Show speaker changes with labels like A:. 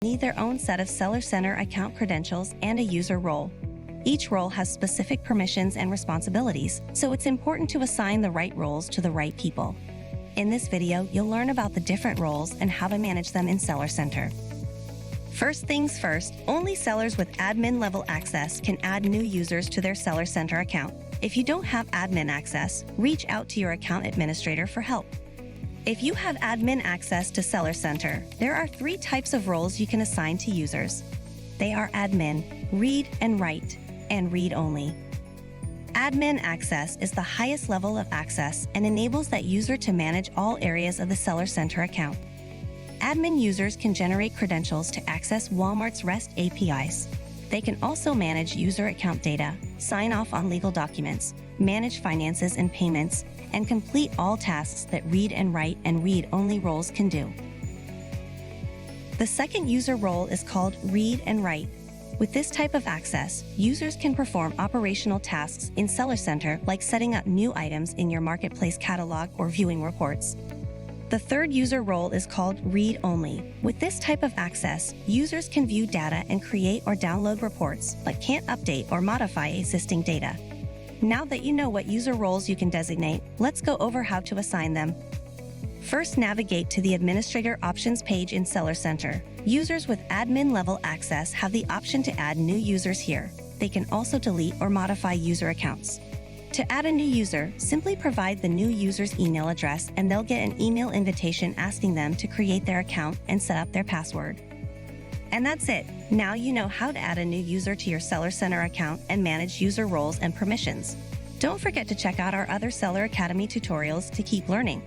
A: need their own set of Seller Center account credentials and a user role. Each role has specific permissions and responsibilities, so it's important to assign the right roles to the right people. In this video, you'll learn about the different roles and how to manage them in Seller Center. First things first, only sellers with admin-level access can add new users to their Seller Center account. If you don't have admin access, reach out to your account administrator for help. If you have admin access to Seller Center, there are 3 types of roles you can assign to users. They are admin, read and write, and read only. Admin access is the highest level of access and enables that user to manage all areas of the Seller Center account. Admin users can generate credentials to access Walmart's REST APIs. They can also manage user account data, sign off on legal documents, manage finances and payments, and complete all tasks that read and write and read-only roles can do. The second user role is called read and write. With this type of access, users can perform operational tasks in Seller Center like setting up new items in your marketplace catalog or viewing reports. The third user role is called read only. With this type of access, users can view data and create or download reports, but can't update or modify existing data. Now that you know what user roles you can designate, let's go over how to assign them. First, navigate to the Administrator Options page in Seller Center. Users with admin-level access have the option to add new users here. They can also delete or modify user accounts. To add a new user, simply provide the new user's email address and they'll get an email invitation asking them to create their account and set up their password. And that's it. Now you know how to add a new user to your Seller Center account and manage user roles and permissions. Don't forget to check out our other Seller Academy tutorials to keep learning.